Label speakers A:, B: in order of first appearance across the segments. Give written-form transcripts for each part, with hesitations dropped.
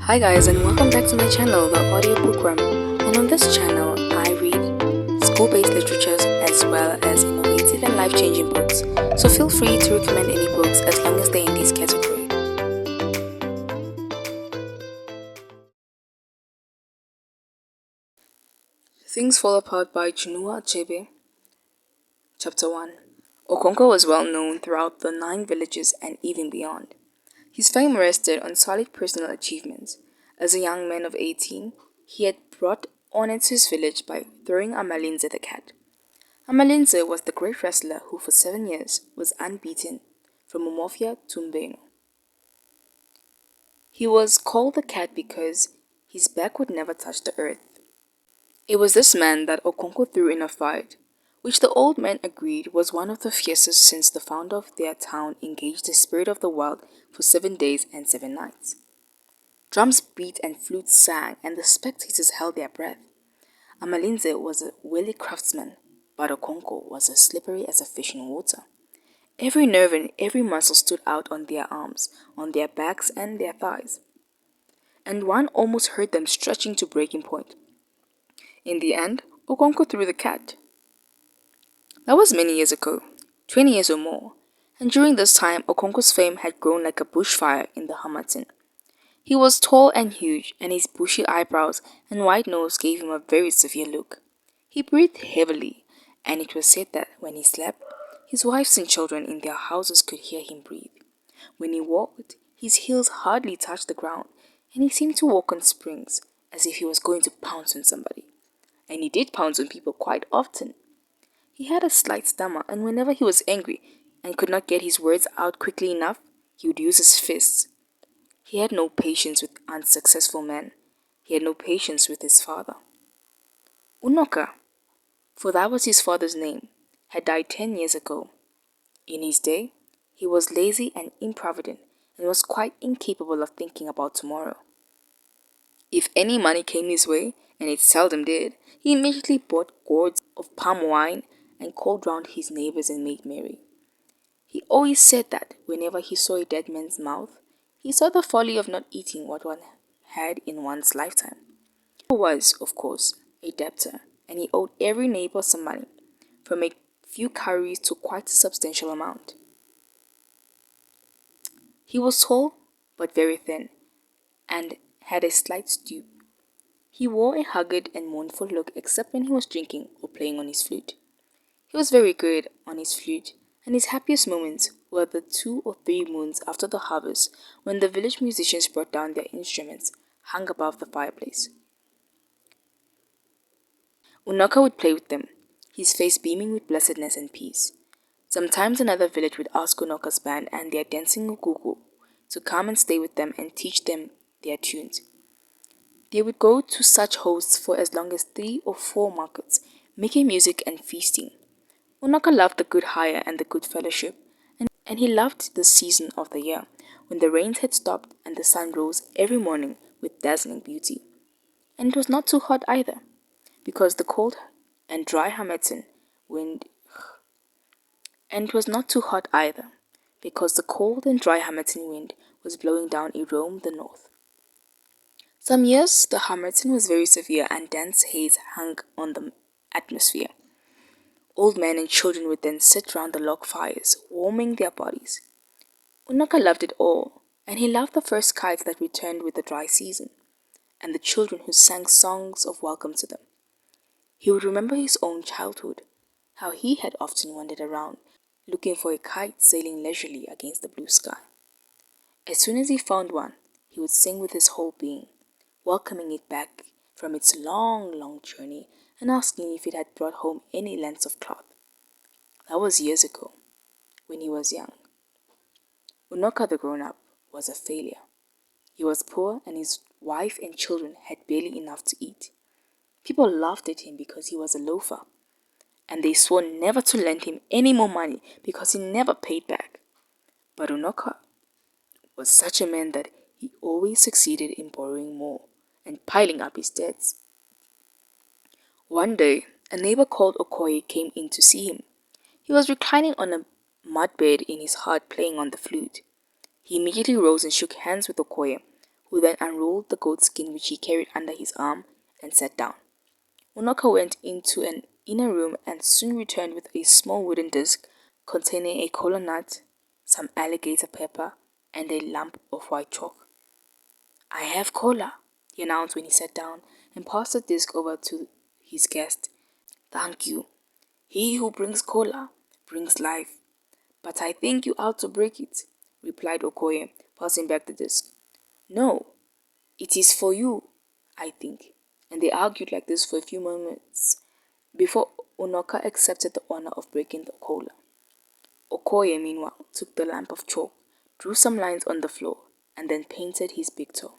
A: Hi guys, and welcome back to my channel, the Bookworm. And on this channel, I read school-based literatures as well as innovative and life-changing books. So feel free to recommend any books as long as they're in this category. Things Fall Apart by Chinua Achebe. Chapter 1. Okonkwo was well known throughout the 9 villages and even beyond. His fame rested on solid personal achievements. As a young man of 18, he had brought honor to his village by throwing Amalinze the cat. Amalinze was the great wrestler who for 7 years was unbeaten from Umofia to Mbeno. He was called the cat because his back would never touch the earth. It was this man that Okonkwo threw in a fight, which the old man agreed was one of the fiercest since the founder of their town engaged the spirit of the wild for 7 days and 7 nights. Drums beat and flutes sang, and the spectators held their breath. Amalinze was a wily craftsman, but Okonkwo was as slippery as a fish in water. Every nerve and every muscle stood out on their arms, on their backs and their thighs, and one almost heard them stretching to breaking point. In the end, Okonkwo threw the cat. That was many years ago, 20 years or more, and during this time Okonkwo's fame had grown like a bushfire in the Hamatin. He was tall and huge, and his bushy eyebrows and wide nose gave him a very severe look. He breathed heavily, and it was said that when he slept, his wives and children in their houses could hear him breathe. When he walked, his heels hardly touched the ground, and he seemed to walk on springs, as if he was going to pounce on somebody. And he did pounce on people quite often. He had a slight stammer, and whenever he was angry and could not get his words out quickly enough, he would use his fists. He had no patience with unsuccessful men. He had no patience with his father. Unoka, for that was his father's name, had died 10 years ago. In his day, he was lazy and improvident and was quite incapable of thinking about tomorrow. If any money came his way, and it seldom did, he immediately bought gourds of palm wine and called round his neighbors and made merry. He always said that whenever he saw a dead man's mouth, he saw the folly of not eating what one had in one's lifetime. He was, of course, a debtor, and he owed every neighbor some money, from a few cowries to quite a substantial amount. He was tall, but very thin, and had a slight stoop. He wore a haggard and mournful look except when he was drinking or playing on his flute. He was very good on his flute, and his happiest moments were the 2 or 3 moons after the harvest when the village musicians brought down their instruments, hung above the fireplace. Unoka would play with them, his face beaming with blessedness and peace. Sometimes another village would ask Unoka's band and their dancing Ugugu to come and stay with them and teach them their tunes. They would go to such hosts for as long as 3 or 4 markets, making music and feasting. Unoka loved the good hire and the good fellowship, and he loved the season of the year, when the rains had stopped and the sun rose every morning with dazzling beauty. And it was not too hot either, because the cold and dry Hamatin wind was blowing down Irome the north. Some years the Hamatin was very severe and dense haze hung on the atmosphere. Old men and children would then sit round the log fires, warming their bodies. Unoka loved it all, and he loved the first kites that returned with the dry season, and the children who sang songs of welcome to them. He would remember his own childhood, how he had often wandered around, looking for a kite sailing leisurely against the blue sky. As soon as he found one, he would sing with his whole being, welcoming it back from its long journey and asking if it had brought home any lengths of cloth. That was years ago, when he was young. Unoka the grown-up was a failure. He was poor and his wife and children had barely enough to eat. People laughed at him because he was a loafer, and they swore never to lend him any more money because he never paid back. But Unoka was such a man that he always succeeded in borrowing more and piling up his debts. One day, a neighbor called Okoye came in to see him. He was reclining on a mud bed in his hut playing on the flute. He immediately rose and shook hands with Okoye, who then unrolled the goat skin which he carried under his arm and sat down. Unoka went into an inner room and soon returned with a small wooden disc containing a kola nut, some alligator pepper, and a lump of white chalk. "I have cola," he announced when he sat down and passed the disc over to his guest. "Thank you. He who brings cola brings life. But I think you ought to break it," replied Okoye, passing back the disc. "No, it is for you, I think." And they argued like this for a few moments before Unoka accepted the honor of breaking the cola. Okoye, meanwhile, took the lump of chalk, drew some lines on the floor, and then painted his big toe.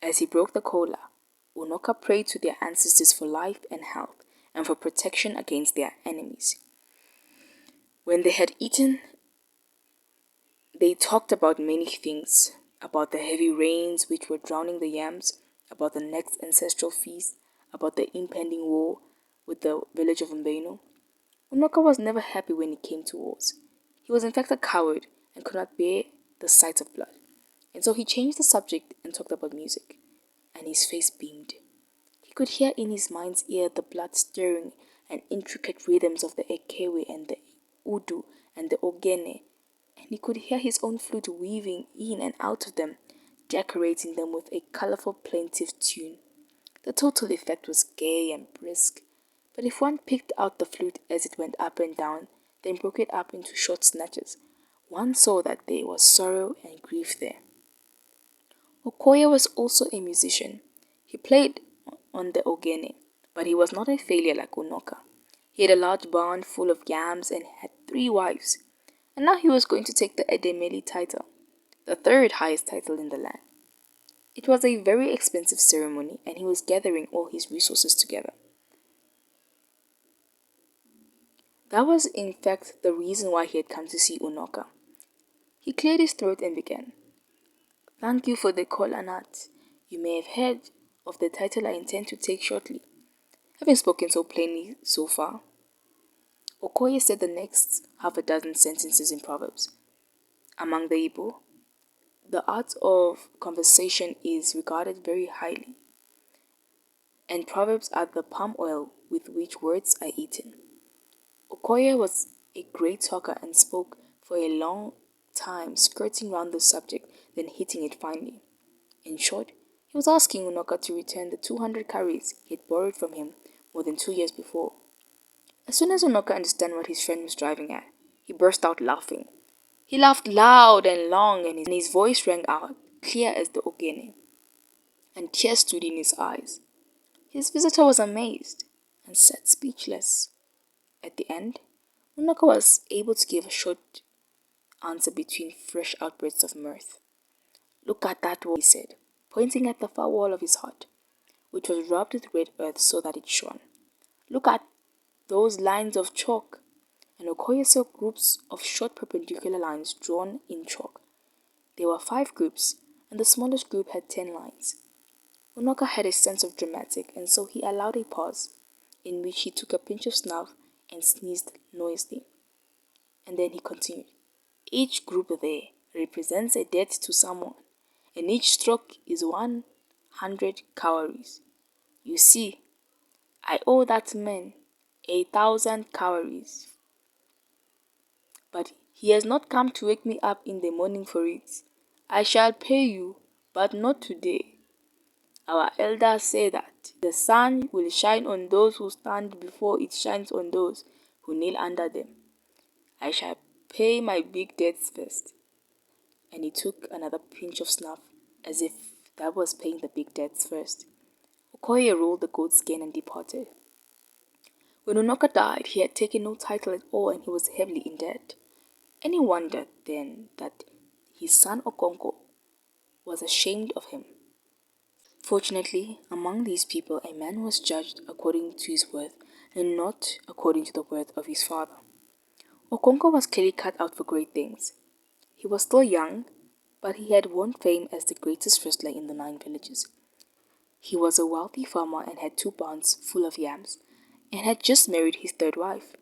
A: As he broke the cola, Unoka prayed to their ancestors for life and health and for protection against their enemies. When they had eaten, they talked about many things, about the heavy rains which were drowning the yams, about the next ancestral feast, about the impending war with the village of Mbeno. Unoka was never happy when it came to wars. He was in fact a coward and could not bear the sight of blood. And so he changed the subject and talked about music. And his face beamed. He could hear in his mind's ear the blood-stirring and intricate rhythms of the ekewe and the udu and the ogene, and he could hear his own flute weaving in and out of them, decorating them with a colorful plaintive tune. The total effect was gay and brisk, but if one picked out the flute as it went up and down, then broke it up into short snatches, one saw that there was sorrow and grief there. Okoye was also a musician. He played on the ogene, but he was not a failure like Unoka. He had a large barn full of yams and had 3 wives, and now he was going to take the Edemeli title, the 3rd highest title in the land. It was a very expensive ceremony, and he was gathering all his resources together. That was in fact the reason why he had come to see Unoka. He cleared his throat and began. "Thank you for the kola nut. You may have heard of the title I intend to take shortly." Having spoken so plainly so far, Okoye said the next half a dozen sentences in Proverbs. Among the Igbo, the art of conversation is regarded very highly, and Proverbs are the palm oil with which words are eaten. Okoye was a great talker and spoke for a long time, skirting round the subject, then hitting it finally. In short, he was asking Unoka to return the 200 cowries he had borrowed from him more than 2 years before. As soon as Unoka understood what his friend was driving at, he burst out laughing. He laughed loud and long, and his voice rang out, clear as the ogene, and tears stood in his eyes. His visitor was amazed and sat speechless. At the end, Unoka was able to give a short answer between fresh outbursts of mirth. "Look at that wall," he said, pointing at the far wall of his hut, which was rubbed with red earth so that it shone. "Look at those lines of chalk." And Okoye saw groups of short perpendicular lines drawn in chalk. There were 5 groups, and the smallest group had 10 lines. Unoka had a sense of dramatic, and so he allowed a pause, in which he took a pinch of snuff and sneezed noisily. And then he continued. "Each group there represents a debt to someone, and each stroke is 100 cowries. You see, I owe that man 1,000 cowries. But he has not come to wake me up in the morning for it. I shall pay you, but not today. Our elders say that the sun will shine on those who stand before it shines on those who kneel under them. I shall pay my big debts first." And he took another pinch of snuff, as if that was paying the big debts first. Okoye rolled the goat skin and departed. When Unoka died, he had taken no title at all, and he was heavily in debt. Any wonder, then, that his son Okonkwo was ashamed of him? Fortunately, among these people, a man was judged according to his worth and not according to the worth of his father. Okonkwo was clearly cut out for great things. He was still young, but he had won fame as the greatest wrestler in the 9 villages. He was a wealthy farmer and had 2 barns full of yams, and had just married his 3rd wife.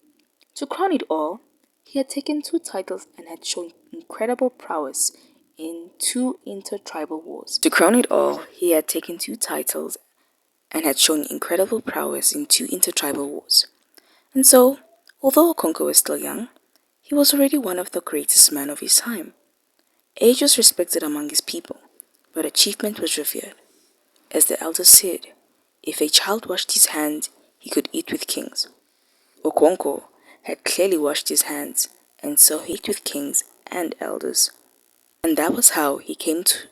A: To crown it all, he had taken 2 titles and had shown incredible prowess in 2 intertribal wars. To crown it all, he had taken 2 titles and had shown incredible prowess in 2 intertribal wars. And so, although Okonkwo was still young, he was already one of the greatest men of his time. Age was respected among his people, but achievement was revered. As the elders said, if a child washed his hands, he could eat with kings. Okonkwo had clearly washed his hands, and so he ate with kings and elders. And that was how he came to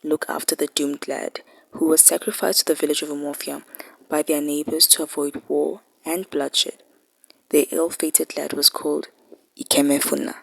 A: look after the doomed lad who was sacrificed to the village of Umofia by their neighbors to avoid war and bloodshed. The ill-fated lad was called Ikemefuna.